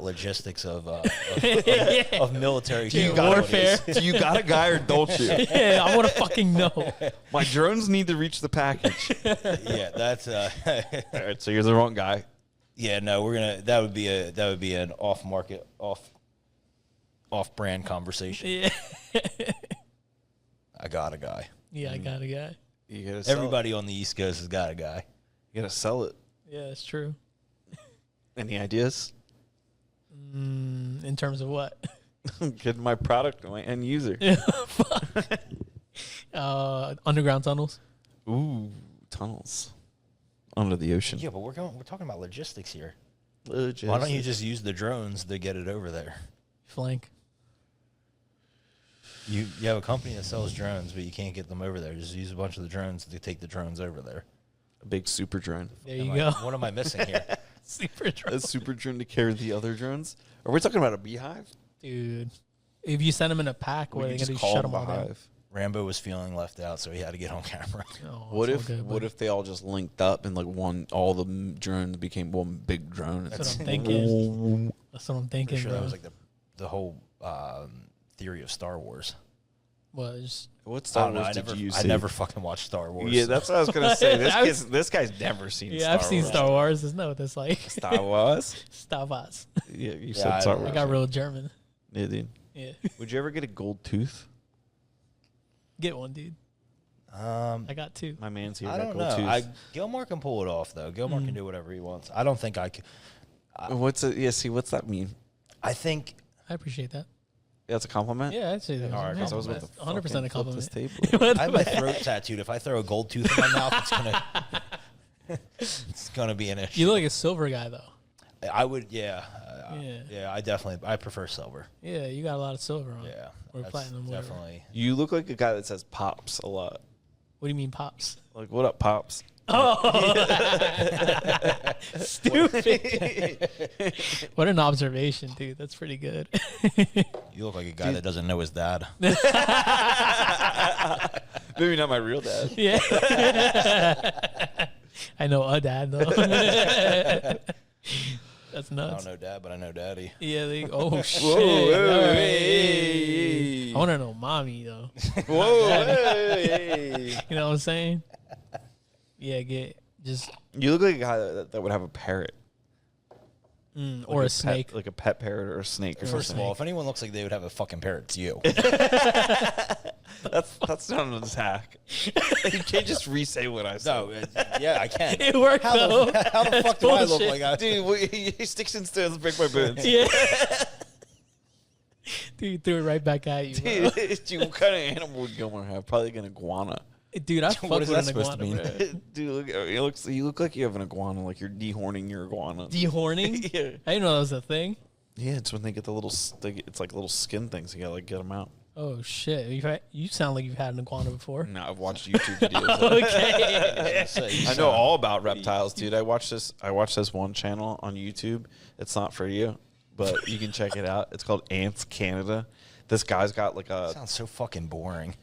logistics of military warfare. Do you got a guy or don't you? Yeah, I want to fucking know. My drones need to reach the package. Yeah, that's All right, so you're the wrong guy. yeah, no, that would be an off-market, off-brand conversation. Yeah. I got a guy. Yeah, I got a guy. You gotta sell Everybody on the East Coast has got a guy. it. You gotta sell it. Yeah, that's true. Any ideas? In terms of what? Getting my product to my end user. Underground tunnels. Ooh, tunnels under the ocean. Yeah, but we're talking about logistics here. Logistics. Why don't you just use the drones to get it over there? Flank. You have a company that sells drones, but you can't get them over there. Just use a bunch of the drones to take the drones over there. A big super drone. There you go. What am I missing here? Super drone. A super drone to carry the other drones? Are we talking about a beehive? Dude. If you send them in a pack, what are they going to do? Shut them all down? Rambo was feeling left out, so he had to get on camera. Oh, What it's all if good, what if they all just linked up and all the drones became one big drone? That's what I'm thinking. That's what I'm thinking, Pretty sure bro. that was the whole theory of Star Wars. Was What I Star don't know. Wars did you see? I never fucking watched Star Wars. Yeah, that's what I was gonna say. This guy's never seen. yeah, Star I've seen Wars. Star Wars. Isn't that what that's like? Star Wars. Star Wars. Yeah, you Yeah, said Star I Wars. I got real German. Yeah, dude. Yeah, Would you ever get a gold tooth? get one, dude. I got 2. My man's here. I got don't gold know. tooth. Gilmore can pull it off though. Gilmore can do whatever he wants. I don't think I could. What's it? Yeah, see, what's that mean? I think I appreciate that. That's a compliment. Yeah, I'd say that. All right, because I was about to 100% a fucking flip compliment. this table. I have my throat tattooed. If I throw a gold tooth in my mouth, it's gonna be an issue. You look like a silver guy though. I would, yeah, Yeah. I prefer silver. Yeah, you got a lot of silver on. Yeah, Or that's platinum, whatever. definitely. You look like a guy that says pops a lot. What do you mean, pops? Like, what up, pops? Stupid. What an observation, dude. That's pretty good. You look like a guy that doesn't know his dad. Maybe not my real dad. Yeah. I know a dad though. That's I nuts. don't know dad, but I know daddy. Yeah. Oh shit. Whoa, All right. hey. I want to know mommy though. Whoa, hey. You know what I'm saying? Yeah. Just You look like a guy that would have a parrot. or a Like snake. Pet, like a pet parrot or a snake or First something. of all, if anyone looks like they would have a fucking parrot, it's you. That's not an attack. You can't just re-say what I said. No, yeah, I can. It worked though. How the fuck do I look bullshit. like I Dude, he sticks and stones break my bones. Yeah. Dude, threw it right back at you. Bro. Dude, what kind of animal would Gilmore have? Probably like an iguana. Dude, I fuck What is with that an supposed to iguana, mean? bro. Dude, you look like you have an iguana, like you're dehorning your iguana. Dehorning? Yeah. I didn't know that was a thing. Yeah, it's when they get the little, it's like little skin things. You gotta like get them out. Oh shit! You sound like you've had an iguana before. No, I've watched YouTube videos. Okay. I know all about reptiles, dude. I watched this one channel on YouTube. It's not for you, but you can check it out. It's called Ants Canada. This guy's got like a Sounds so fucking boring.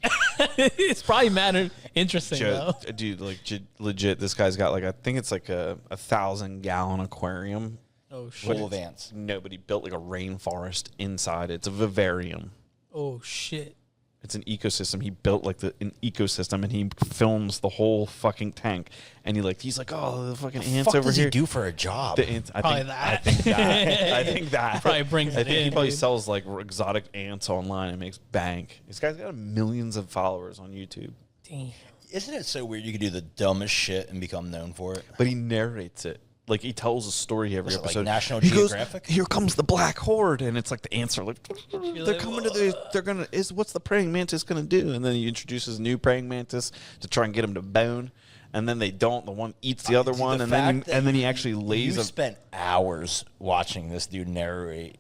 It's probably mad interesting though. dude, like legit. This guy's got like I think it's like a 1,000-gallon aquarium. Oh shit! Full of ants. Nobody built like a rainforest inside. It's a vivarium. Oh shit! It's an ecosystem. He built like an ecosystem, and he films the whole fucking tank. And he's like, oh, the fucking ants Fuck over does here. he do for a job? The ants. Probably I that. think that. I think that. Probably brings I it think he in, probably dude. sells like exotic ants online and makes bank. This guy's got millions of followers on YouTube, Damn. Isn't it so weird you could do the dumbest shit and become known for it? but he narrates it. Like he tells a story every Was it like episode. National He goes, Geographic? Here comes the black horde, and it's like the ants are like, they're like, coming to the. They're gonna. What's the praying mantis gonna do? And then he introduces a new praying mantis to try and get him to bone, and then they don't. The one eats the other Dude, one, the and fact that then he actually lays You a. spent hours watching this dude narrate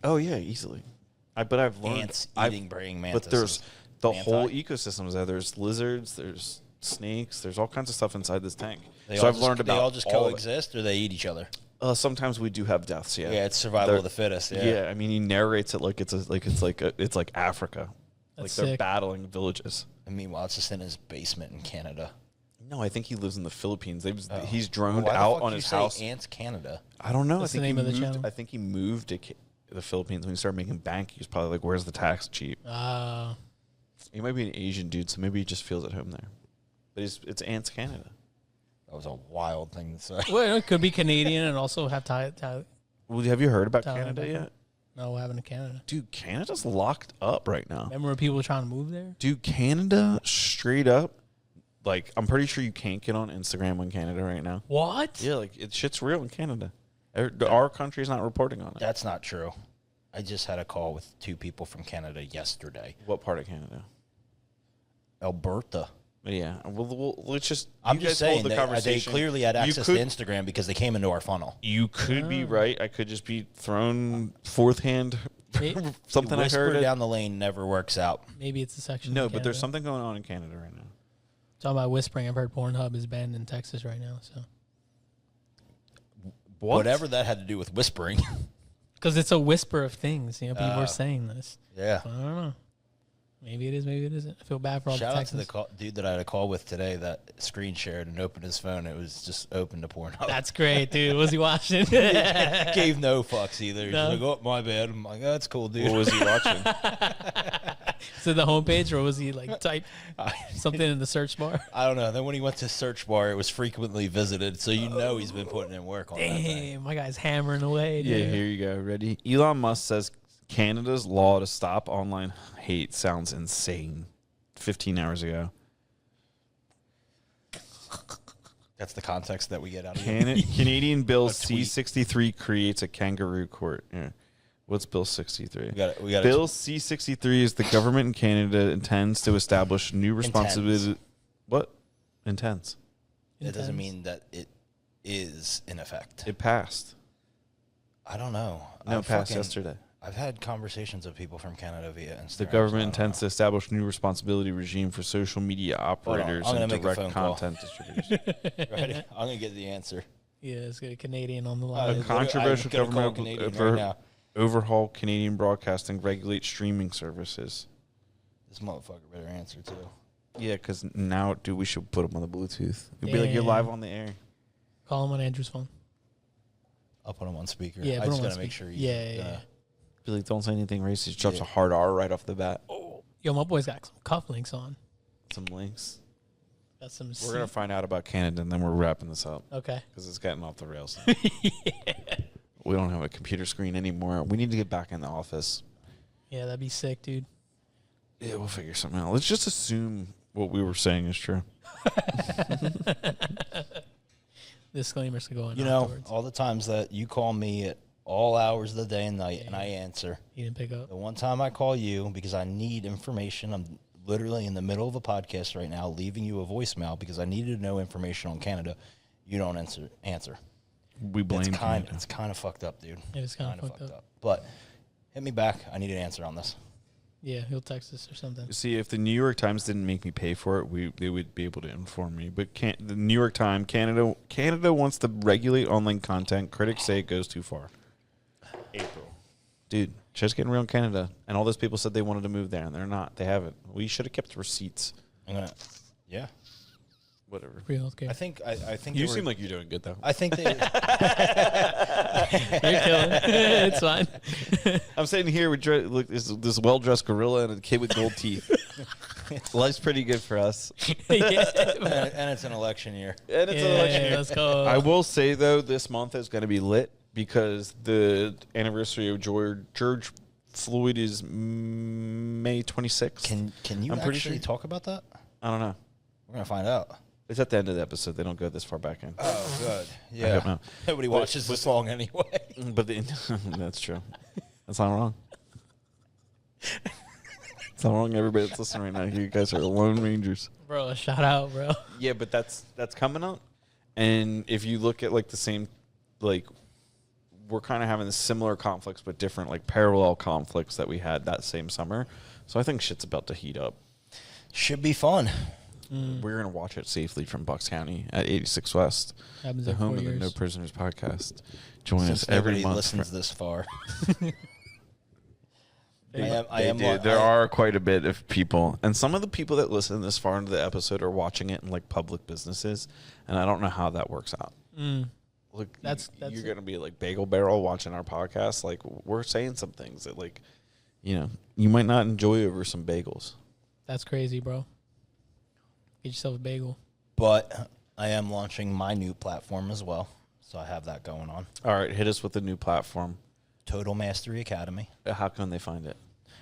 Oh yeah, easily. But I've learned ants I've- eating praying But mantises. there's the Manti? whole ecosystem is there. There's lizards. There's snakes. There's all kinds of stuff inside this tank. They So all I've just- learned about They all just all of it. coexist, or they eat each other. Sometimes we do have deaths. Yeah. Yeah, it's survival They're- of the fittest. Yeah. Yeah. I mean, he narrates it like it's like Africa. That's Like they're sick. battling villages. And meanwhile, it's just in his basement in Canada. No, I think he lives in the Philippines. He's droned Why the out fuck on do you his say house. Ants Canada. I don't know. What's I think the name he of the moved. channel? I think he moved to the Philippines when he started making bank. He was probably like, "Where's the tax cheap?" He might be an Asian dude, so maybe he just feels at home there. But it's Ants Canada. That was a wild thing to say. Well, it could be Canadian and also have Thai. Well, have you heard about Thailand Canada background. yet? No, what happened to Canada? Dude, Canada's locked up right now. Remember when people were trying to move there? Dude, Canada straight up, like I'm pretty sure you can't get on Instagram in Canada right now. What? Yeah, like shit's real in Canada. Our country's not reporting on it. That's not true. I just had a call with 2 people from Canada yesterday. What part of Canada? Alberta. But yeah, well, let's just. I'm you just guys hold saying the they conversation. clearly had You access could- to Instagram because they came into our funnel. You could be right. I could just be thrown fourth hand. May- Something I Whisper heard. down the lane never works out. Maybe it's a section. No, of but there's Canada. something going on in Canada right now. Talking about whispering, I've heard Pornhub is banned in Texas right now. So What? Whatever that had to do with whispering. because it's a whisper of things, people are saying this. Yeah. I don't know. Maybe it is, maybe it isn't. I feel bad for all Shout the out to Texans. the dude that I had a call with today that screen shared and opened his phone. It was just open to Pornhub. That's great, dude. Was he watching? Gave no fucks either. He's No. like, oh, my bad. I'm like, oh, that's cool, dude. What was he watching? To the homepage, or was he like type something in the search bar? I don't know. Then when he went to search bar, it was frequently visited. So you know he's been putting in work on that thing. Damn, my guy's hammering away, dude. Yeah, here you go. Ready? Elon Musk says Canada's law to stop online hate sounds insane. 15 hours ago. That's the context that we get out of it. Canadian Bill A tweet. C-63 creates a kangaroo court. Yeah. What's Bill 63? We got Bill C-63 is the government in Canada intends to establish new responsibility. What? Intends. It doesn't mean that it is in effect. It passed. I don't know. No, it passed yesterday. I've had conversations with people from Canada via Instagram. The government intends to establish new responsibility regime for social media operators I'm gonna and make a direct phone call. content distributors. Ready? I'm going to get the answer. Yeah, it's got a Canadian on the A line. controversial I'm gonna call government Canadian right now. overhaul Canadian broadcasting, regulate streaming services. This motherfucker better answer, too. Yeah, because now, dude, we should put them on the Bluetooth. It'd be like you're live on the air. Call him on Andrew's phone. I'll put him on speaker. Yeah, I put just him on got to make speaker. sure he's Yeah. Be like, don't say anything racist. Drops Yeah. a hard R right off the bat. Yo, my boy's got some cufflinks on. Some links. Got some. We're going to find out about Canada, and then we're wrapping this up. Okay. Because it's getting off the rails. We don't have a computer screen anymore. We need to get back in the office. Yeah, that'd be sick, dude. Yeah, we'll figure something out. Let's just assume what we were saying is true. Disclaimers to go on. You know, afterwards. all the times that you call me at all hours of the day and night and I answer. He didn't pick up. The one time I call you because I need information, I'm literally in the middle of a podcast right now, leaving you a voicemail because I needed to know information on Canada. You don't answer. We blame Canada. It's kind of fucked up, dude. It is kind of fucked up. But hit me back. I need an answer on this. Yeah, he'll text us or something. See, if the New York Times didn't make me pay for it, they would be able to inform me. But the New York Times, Canada wants to regulate online content. Critics say it goes too far. April. Dude, just getting real in Canada. And all those people said they wanted to move there, and they're not. They haven't. We should have kept receipts. Yeah. Whatever. Free healthcare. I think You seem like you're doing good, though. I think they. You're killing it. It's fine. I'm sitting here with look, this well-dressed gorilla and a kid with gold teeth. Life's pretty good for us. Yeah. and it's an election year. And it's an election year. Let's go. I will say, though, this month is going to be lit because the anniversary of George Floyd is May 26th. Can you I'm pretty actually sure. talk about that? I don't know. We're going to find out. It's at the end of the episode. They don't go this far back in. Oh, good. I hope Yeah. not. Nobody watches this long anyway. But that's true. That's not wrong. It's not wrong, everybody that's listening right now. You guys are lone rangers. Bro, shout out, bro. Yeah, but that's coming up. And if you look at like the same, like we're kind of having the similar conflicts, but different like parallel conflicts that we had that same summer. So I think shit's about to heat up. Should be fun. We're gonna watch it safely from Bucks County at 86 West, Happens the in home 4 of the years. No Prisoners podcast. Join Since us every nobody month. listens this far. There are quite a bit of people, and some of the people that listen this far into the episode are watching it in like public businesses, and I don't know how that works out. Look, That's you're gonna be like Bagel Barrel watching our podcast. Like we're saying some things that like, you might not enjoy over some bagels. That's crazy, bro. Get yourself a bagel. But I am launching my new platform as well. So I have that going on. All right, hit us with the new platform. Total Mastery Academy. How can they find it?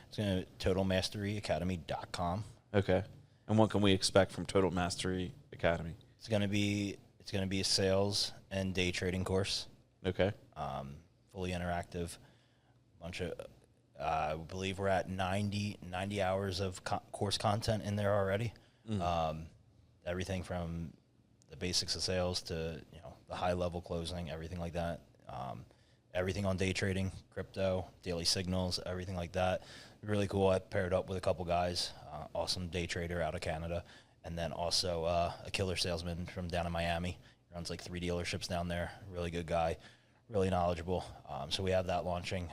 It's going to totalmasteryacademy.com. Okay, and what can we expect from Total Mastery Academy? It's going to be a sales and day trading course. Okay, Fully interactive. Bunch of I believe we're at 90 hours of course content in there already. Everything from the basics of sales to the high level closing, everything like that. Everything on day trading, crypto, daily signals, everything like that. Really cool. I paired up with a couple guys, awesome day trader out of Canada, and then also a killer salesman from down in Miami. He runs like 3 dealerships down there. Really good guy, really knowledgeable. So we have that launching.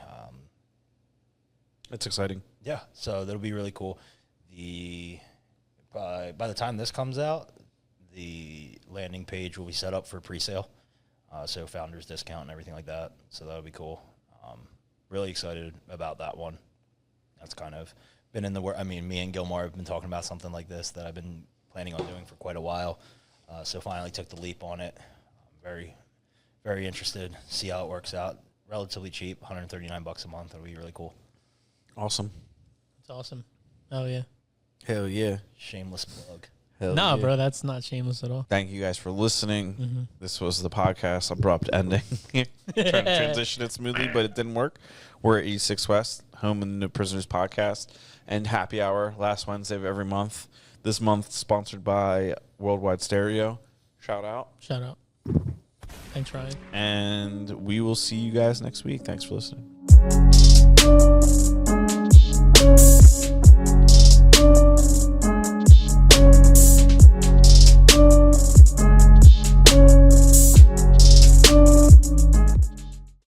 that's exciting. Yeah, so that'll be really cool. By the time this comes out, the landing page will be set up for pre-sale, so founders discount and everything like that. So that'll be cool. Really excited about that one. That's kind of been in the work. I mean, me and Gilmore have been talking about something like this that I've been planning on doing for quite a while. So finally took the leap on it. I'm very, very interested. See how it works out. Relatively cheap, $139 a month. It'll be really cool. Awesome. It's awesome. Oh yeah. Hell yeah. Shameless plug. Hell No, yeah. bro, that's not shameless at all. Thank you guys for listening. Mm-hmm. This was the podcast. Abrupt ending. Trying to transition it smoothly, but it didn't work. We're at E6 West, home in the New Prisoners podcast, and happy hour last Wednesday of every month. This month sponsored by Worldwide Stereo. Shout out. Shout out. Thanks, Ryan. And we will see you guys next week. Thanks for listening.